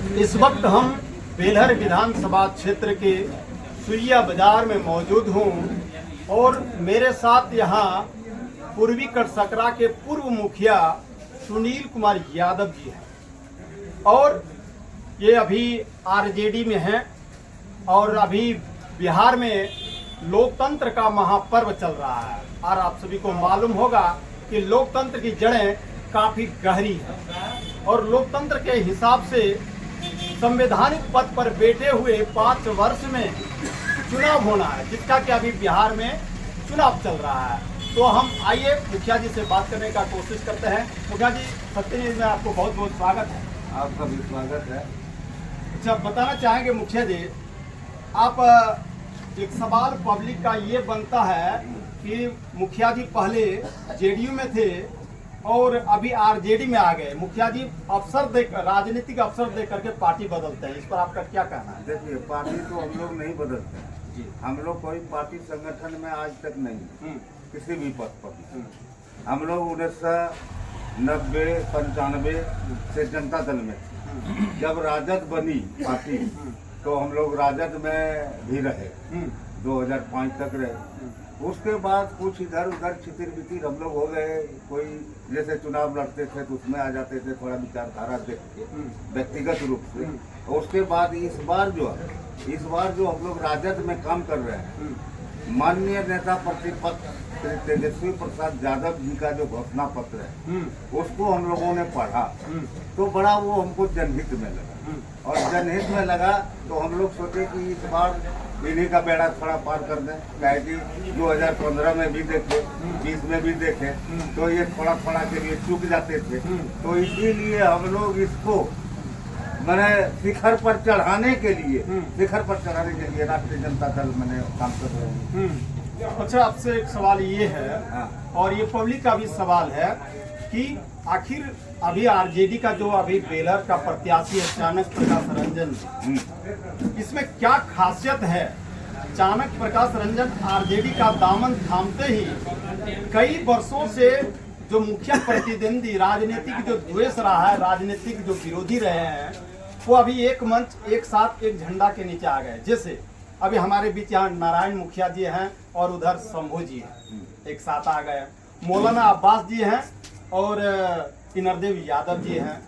इस वक्त हम बेलहर विधानसभा क्षेत्र के सुइया बाजार में मौजूद हूँ और मेरे साथ यहाँ पूर्वी कटसकरा के पूर्व मुखिया सुनील कुमार यादव जी हैं और ये अभी आरजेडी में हैं और अभी बिहार में लोकतंत्र का महापर्व चल रहा है और आप सभी को मालूम होगा कि लोकतंत्र की जड़ें काफी गहरी हैं और लोकतंत्र के हिसाब से संवैधानिक पद पर बैठे हुए 5 वर्ष में चुनाव होना है, जिसका कि अभी बिहार में चुनाव चल रहा है। तो हम आइए मुखिया जी से बात करने का कोशिश करते हैं। मुखिया जी, सत्यजीत में आपको बहुत बहुत स्वागत है। आपका भी स्वागत है। अच्छा, बताना चाहेंगे मुखिया जी, आप एक सवाल पब्लिक का ये बनता है कि मुखिया जी पहले जेडीयू में थे और अभी आरजेडी में आ गए। मुखिया जी अवसर दे, राजनीतिक अवसर दे करके पार्टी बदलते हैं, इस पर आपका क्या कहना है? देखिए, पार्टी तो हम लोग नहीं बदलते हैं जी। हम लोग कोई पार्टी संगठन में आज तक नहीं, किसी भी पद पर। हम लोग 1990-95 से जनता दल में थे। जब राजद बनी पार्टी तो हम लोग राजद में भी रहे, 2005 तक रहे। उसके बाद कुछ इधर उधर छितिर बितिर हम लोग हो गए। कोई जैसे चुनाव लड़ते थे तो उसमें आ जाते थे, थोड़ा विचारधारा देख के व्यक्तिगत रूप से। उसके बाद इस बार जो हम लोग राजद में काम कर रहे हैं, माननीय नेता प्रतिपक्ष तेजस्वी प्रसाद यादव जी का जो घोषणा पत्र है उसको हम लोगों ने पढ़ा तो बड़ा वो हमको जनहित में लगा और जनहित में लगा तो हम लोग सोचे कि इस बार इन्हीं का बेड़ा थोड़ा पार कर दें। क्या कि 2015 में भी देखे, 20 में भी देखे तो ये थोड़ा थोड़ा के लिए चूक जाते थे। तो इसीलिए हम लोग इसको मैंने शिखर पर चढ़ाने के लिए राष्ट्रीय जनता दल मैंने काम कर रहे हैं। अच्छा, आपसे एक सवाल ये है और ये पब्लिक का भी सवाल है कि आखिर अभी आरजेडी का जो अभी बेलहर का प्रत्याशी है चाणक्य प्रकाश रंजन, इसमें क्या खासियत है? चाणक्य प्रकाश रंजन आरजेडी का दामन थामते ही कई वर्षों से जो मुख्य प्रतिद्वंदी राजनीतिक जो द्वेष रहा है, राजनीतिक जो विरोधी रहे हैं, वो अभी एक मंच एक साथ एक झंडा के नीचे आ गए। जैसे अभी हमारे बीच यहाँ नारायण मुखिया जी हैं और उधर शंभू जी हैं, एक साथ आ गए। मौलाना अब्बास जी हैं और किनरदेव यादव जी हैं,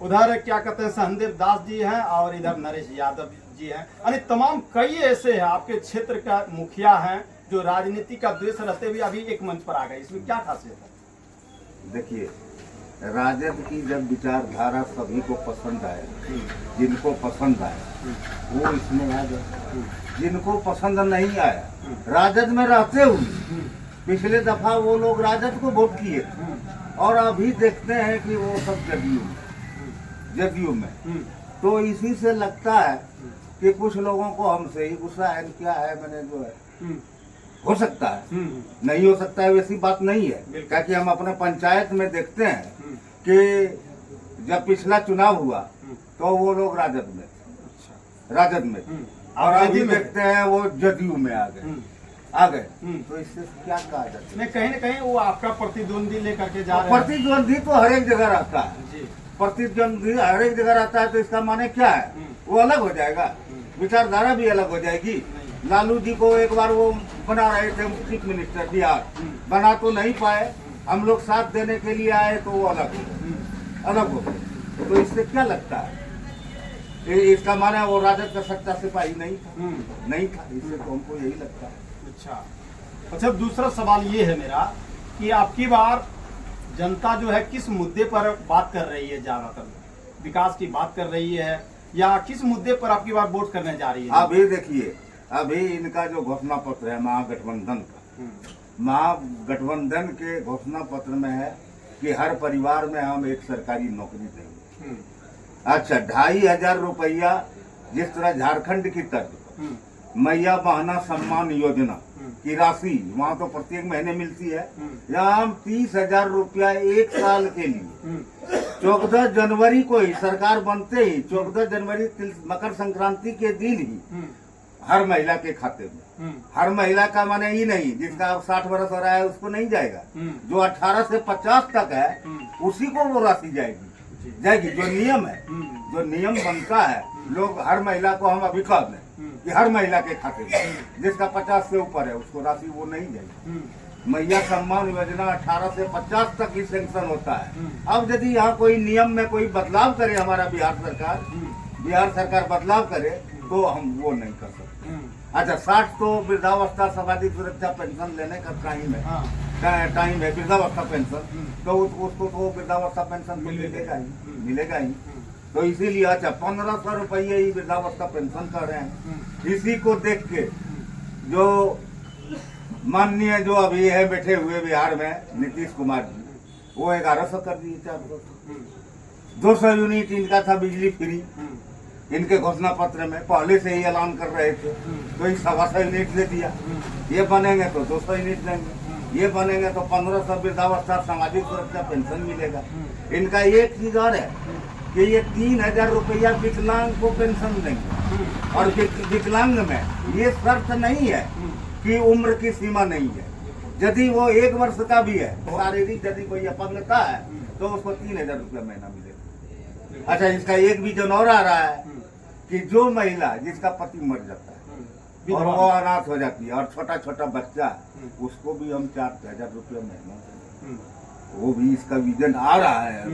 उधर क्या कहते हैं सहनदेव दास जी हैं और इधर नरेश यादव जी हैं। यानी तमाम कई ऐसे हैं आपके क्षेत्र का मुखिया हैं जो राजनीति का द्वेष रहते हुए अभी एक मंच पर आ गए। इसमें क्या खासियत है? देखिए, राजद की जब विचारधारा सभी को पसंद आए, जिनको पसंद आए वो इसमें आ गए, जिनको पसंद नहीं आया राजद में रहते हुए पिछले दफा वो लोग राजद को वोट किए और अभी देखते हैं कि वो सब जदयू में। तो इसी से लगता है कि कुछ लोगों को हमसे ही गुस्सा है। क्या है, मैंने जो है हो सकता है, नहीं हो सकता है, वैसी बात नहीं है। क्या कि हम अपने पंचायत में देखते हैं कि जब पिछला चुनाव हुआ तो वो लोग राजद में और अभी देखते हैं वो जदयू में आ गए। तो इससे क्या कहा जाता है? कहीं न कहीं वो आपका प्रतिद्वंदी लेकर के जा रहे हैं। प्रतिद्वंदी तो हर एक जगह रहता है, प्रतिद्वंदी हर एक जगह रहता है। तो इसका माने क्या है? वो अलग हो जाएगा, विचारधारा भी अलग हो जाएगी। लालू जी को एक बार वो बना रहे थे चीफ मिनिस्टर बिहार, बना तो नहीं पाए, हम लोग साथ देने के लिए आए तो वो अलग हो गए। तो इससे क्या लगता है? इसका माने वो राजद का सच्चा सिपाही नहीं था। इससे तो हमको यही लगता है। अच्छा, दूसरा सवाल ये है मेरा कि आपकी बार जनता जो है किस मुद्दे पर बात कर रही है? ज्यादातर विकास की बात कर रही है या किस मुद्दे पर आपकी बार वोट करने जा रही है? अभी देखिए, अभी इनका जो घोषणा पत्र है महागठबंधन का, महागठबंधन के घोषणा पत्र में है कि हर परिवार में हम एक सरकारी नौकरी देंगे। अच्छा, 2500 रुपया जिस तरह झारखंड की तर्ज मैया बहना सम्मान योजना की राशि वहाँ तो प्रत्येक महीने मिलती है, यहाँ हम 30,000 रुपया एक साल के लिए 14 जनवरी को ही, सरकार बनते ही 14 जनवरी मकर संक्रांति के दिन ही हर महिला के खाते में। हर महिला का माने ही नहीं जिसका अब 60 वर्ष हो रहा है उसको नहीं जाएगा, जो 18 से 50 तक है उसी को वो राशि जाएगी। जाएगी। जो नियम है, जो नियम बनता है, लोग हर महिला को हम अभी कह दें कि हर महिला के खाते में जिसका 50 से ऊपर है उसको राशि वो नहीं जाएगी। मैया सम्मान योजना 18 से 50 तक ही सेंक्शन होता है। अब यदि यहाँ कोई नियम में कोई बदलाव करे हमारा बिहार सरकार बदलाव करे तो हम वो नहीं कर सकते। अच्छा, 60 तो वृद्धावस्था सामाजिक सुरक्षा पेंशन लेने का टाइम है वृद्धावस्था पेंशन, तो उसको तो वृद्धावस्था पेंशन मिलेगा ही। तो इसीलिए अच्छा 1500 रुपये ही वृद्धावस्था पेंशन कर रहे हैं। इसी को देख के जो माननीय जो अभी है बैठे हुए बिहार में नीतीश कुमार जी, वो 1100 कर दिए, 200 यूनिट इनका था बिजली फ्री। इनके घोषणा पत्र में पहले से ही ऐलान कर रहे थे, तो इस 125 यूनिट दे दिया। ये बनेंगे तो 200 यूनिट देंगे, ये बनेंगे तो 1500 वृद्धावस्था सामाजिक सुरक्षा पेंशन मिलेगा। इनका एक चीज और है कि ये 3000 रुपया विकलांग को पेंशन देंगे। और विकलांग में ये शर्त नहीं है कि उम्र की सीमा नहीं है। यदि वो 1 वर्ष का भी है, शारीरिक यदि कोई अपंगता है तो उसको 3000 रुपया महीना मिलेगा। अच्छा, इसका एक विजन और आ रहा है कि जो महिला जिसका पति मर जाता है और वो अनाथ हो जाती है और छोटा छोटा बच्चा, उसको भी हम 4000 रुपया महीना देंगे। वो भी इसका विजन आ रहा है।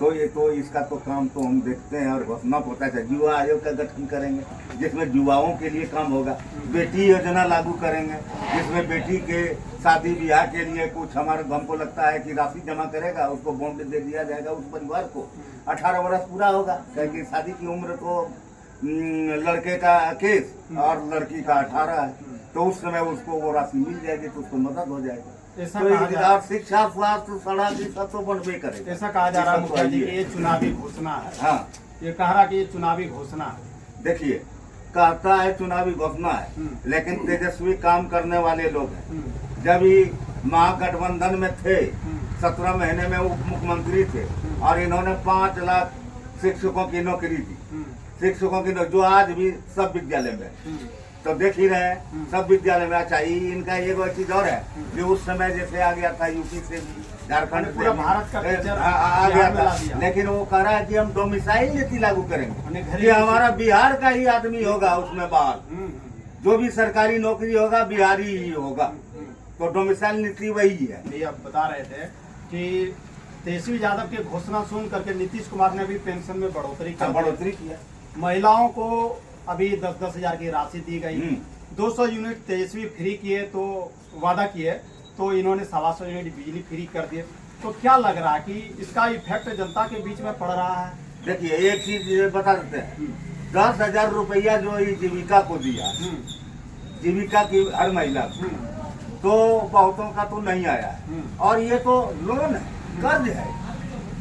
तो ये तो इसका तो काम तो हम देखते हैं और घोषणा होता है। युवा आयोग का गठन करेंगे जिसमें युवाओं के लिए काम होगा। बेटी योजना लागू करेंगे जिसमें बेटी के शादी ब्याह के लिए कुछ हमारे हमको लगता है कि राशि जमा करेगा, उसको बॉन्ड दे दिया जाएगा उस परिवार को। 18 वर्ष पूरा होगा, क्योंकि शादी की उम्र तो लड़के का 21 और लड़की का 18 है, तो उस समय उसको वो राशि मिल जाएगी तो उसको मदद हो जाएगी। तो शिक्षा, स्वास्थ्य, सड़क, ये सब तो बनबे करे। ऐसा कहा जा रहा है मुखिया जी कि ये चुनावी घोषणा है। हाँ, ये कह रहा कि ये चुनावी घोषणा है। देखिए, कहता है चुनावी घोषणा है, लेकिन तेजस्वी काम करने वाले लोग हैं। जब ही महागठबंधन में थे, 17 महीने में उप मुख्यमंत्री थे और इन्होंने 5 लाख शिक्षकों की नौकरी दी। शिक्षकों की जो आज भी सब विद्यालय में, तो देख ही रहे हैं सब विद्यालय में। अच्छा, इनका एक चीज और है कि उस समय जैसे आ गया था यूपी से भी, झारखंड से पूरा भारत का आ गया था, लेकिन वो कह रहा है कि हम डोमिसाइल नीति लागू करेंगे कि हमारा बिहार का ही आदमी होगा उसमें बाहर, जो भी सरकारी नौकरी होगा बिहारी ही होगा। तो डोमिसाइल नीति वही है। ये आप बता रहे थे कि तेजस्वी यादव की घोषणा सुन करके नीतीश कुमार ने भी पेंशन में बढ़ोतरी किया। महिलाओं को अभी 10-10 हजार की राशि दी गई। 200 यूनिट तेजस्वी फ्री किए, तो वादा किए, तो इन्होंने 125 यूनिट बिजली फ्री कर दिए। तो क्या लग रहा है कि इसका इफेक्ट जनता के बीच में पड़ रहा है? देखिए, एक चीज बता देते हैं, 10,000 रुपया जो जीविका को दिया, जीविका की हर महिला को, तो बहुतों का तो नहीं आया है। और ये तो लोन है, कर्ज है।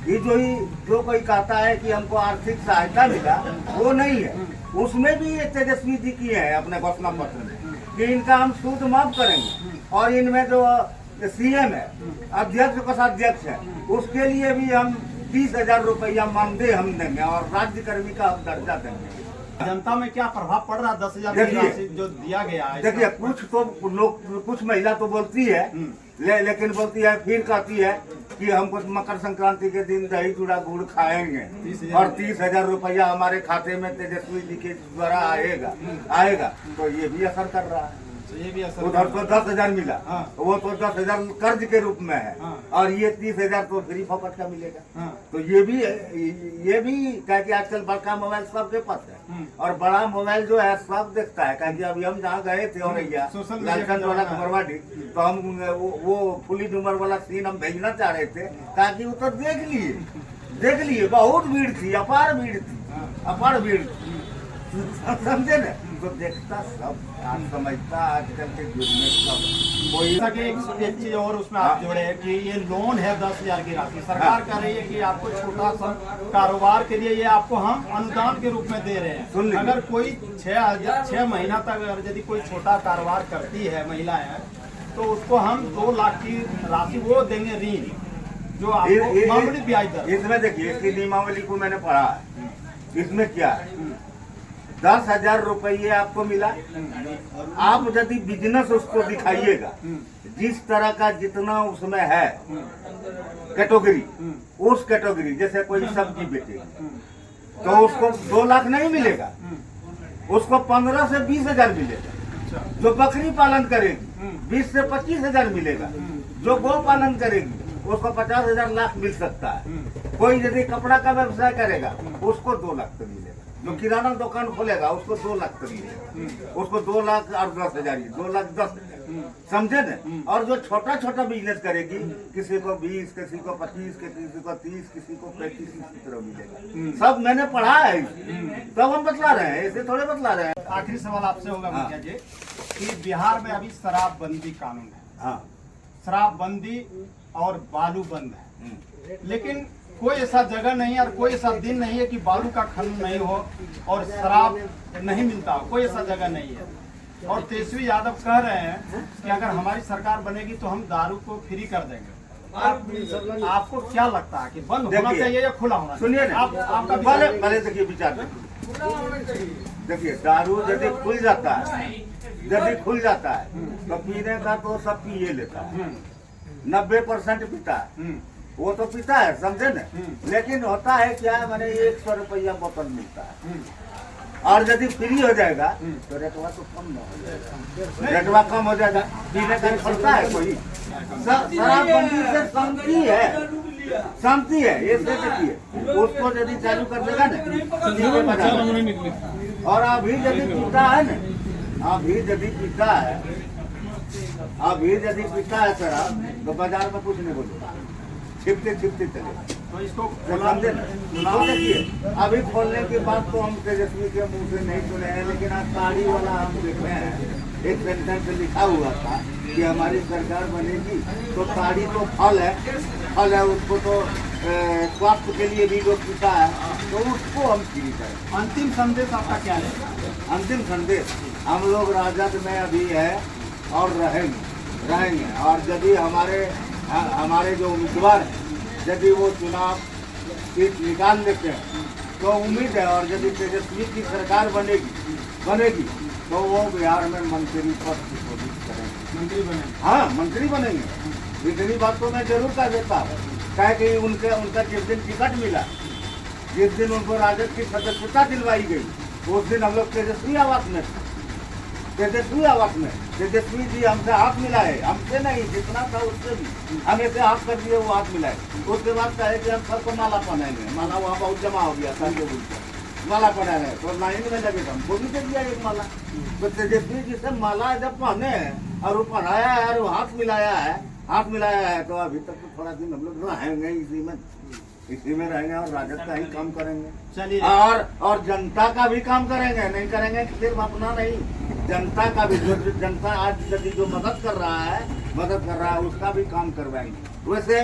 ये जो कोई कहता है कि हमको आर्थिक सहायता मिला, वो नहीं है। उसमें भी ये तेजस्वी जी किए हैं अपने घोषणा पत्र में कि इनका हम सूद माफ करेंगे। और इनमें जो सीएम है, अध्यक्ष कोषाध्यक्ष है, उसके लिए भी हम 30,000 रुपया मानदेय हम देंगे और राज्य कर्मी का हम दर्जा देंगे। जनता में क्या प्रभाव पड़ रहा है 10,000 की राशि जो दिया गया है? देखिए, कुछ तो लोग, कुछ महिला तो बोलती है, लेकिन बोलती है, फिर कहती है कि हमको मकर संक्रांति के दिन दही चूड़ा गुड़ खाएंगे और 30,000 रुपया हमारे खाते में तेजस्वी जी के द्वारा आएगा। तो ये भी असर कर रहा है। ये भी असर, उधर तो 10,000 मिला, वो तो 10,000 कर्ज के रूप में है, और ये 30,000 तो फ्री फोकट का मिलेगा। तो ये भी क्या कि आजकल बड़का मोबाइल सबके पास है, और बड़ा मोबाइल जो है सब देखता है। क्या कि अभी हम जहाँ गए थे औरैया लालगंज वाला कुमरवाडी, तो हम वो फुली डूमर वाला सीन हम भेजना चाह रहे थे, ताकि वो तो देख लिए बहुत भीड़ थी, अपार भीड़ थी, समझे न? तो देखता सब, समझता आजकल के युग में सब। कोई एक चीज और उसमें आप जोड़े कि ये लोन है 10,000 की राशि, सरकार कह रही है कि आपको छोटा सा कारोबार के लिए ये आपको हम अनुदान के रूप में दे रहे हैं। अगर कोई 6 महीना तक अगर यदि कोई छोटा कारोबार करती है महिलाएं, तो उसको हम 2 लाख की राशि वो देंगे ऋण, जो आपको मामूली ब्याज दर। इसमें देखिए, इसकी नियमावली को मैंने पढ़ा है। इसमें क्या है, 10,000 रुपये आपको मिला। आप यदि बिजनेस उसको दिखाइएगा, जिस तरह का जितना उसमें है कैटेगरी, उस कैटेगरी जैसे कोई सब्जी बेचेगी तो उसको 2 लाख नहीं मिलेगा, उसको 15 से 20,000 मिलेगा। जो बकरी पालन करेगी 20 से 25,000 मिलेगा। जो गौ पालन करेगी उसको 50,000 लाख मिल सकता है। कोई यदि कपड़ा का व्यवसाय करेगा उसको 2 लाख तक मिलेगा। जो किराना दुकान खोलेगा उसको 2 लाख तक मिलेगा। उसको 2 लाख और 10,000, 2,10,000, समझे न। और जो छोटा छोटा बिजनेस करेगी, किसी को 20, किसी को 25, किसी को 30, किसी को 35 इस तरह मिलेगा। सब मैंने पढ़ा है, तब हम बतला रहे हैं, ऐसे थोड़े बतला रहे हैं। आखिरी सवाल आपसे होगा मुखिया जी कि बिहार में अभी शराबबंदी कानून है, हाँ, शराबबंदी और बालू बंद है, लेकिन कोई ऐसा जगह नहीं है और कोई ऐसा दिन नहीं है कि बालू का खनन नहीं हो और शराब नहीं मिलता हो। कोई ऐसा जगह नहीं है। और तेजस्वी यादव कह रहे हैं कि अगर हमारी सरकार बनेगी तो हम दारू को फ्री कर देंगे। आपको क्या लगता है कि बंद होना चाहिए या खुला होना चाहिए? सुनिए आपका पहले देखिए विचार देखिए, दारू यदि खुल जाता है, यदि खुल जाता है तो पीने का तो सब पिए लेता है, 90% पीता है, वो तो पीता है, समझे न। लेकिन होता है क्या, मैंने 100 रुपया बोतल मिलता है, और यदि फ्री हो जाएगा तो रेटवा तो कम न हो जाएगा, रेटवा कम हो जाएगा, पीने का छोड़ता है कोई। शराबबंदी से शांति है, ये से देखिए, उसको यदि चालू कर देगा न, और अभी यदि पीता है न, अभी यदि पीता है शराब तो बाजार में कुछ नहीं बोलेगा, छिपते चले। तो इसको समझे न। तो देखिए, अभी खोलने के बाद तो हम तेजस्वी के मुंह से नहीं सुने हैं, लेकिन आज ताड़ी वाला हम देख रहे हैं, एक सेंटेंस से लिखा हुआ था कि हमारी सरकार बनेगी तो ताड़ी तो फल है, उसको तो स्वास्थ्य के लिए भी लोग पीता है, तो उसको हम फ्री करें। अंतिम संदेश आपका क्या है? अंतिम संदेश, हम लोग राजद में अभी है और रहेंगे, और यदि हमारे जो उम्मीदवार हैं, यदि वो चुनाव सीट निकाल लेते हैं तो उम्मीद है, और यदि तेजस्वी की सरकार बनेगी तो वो बिहार में मंत्री पद की कोशिश करेंगे। मंत्री बने? हाँ, मंत्री बनेंगे। इतनी बात तो मैं जरूर कर देता हूँ, क्या कि उनका जिस दिन टिकट मिला, जिस दिन उनको राजद की सदस्यता दिलवाई गई, उस दिन हम लोग तेजस्वी आवास में तेजस्वी जी हमसे हाथ मिलाए, हमसे नहीं, जितना था उससे भी हम ऐसे हाथ कर दिए, वो हाथ मिलाए। उसके बाद कहे कि हम सबको माला पहनाएंगे, माला वहाँ बहुत जमा हो गया था, माला पहनाए तो लाइन में लगे, हमको भी दे दिया एक माला। तो तेजस्वी जी से माला जब पहने और वो पहनाया है और वो हाथ मिलाया है, तो अभी तक तो थोड़ा दिन हम लोग रहेंगे इसी में रहेंगे, और राजद का ही काम करेंगे। चलिए, और जनता का भी काम करेंगे, नहीं करेंगे सिर्फ अपना नहीं, जनता का भी, जो जनता आज यदि जो मदद कर रहा है उसका भी काम करवाएंगे। वैसे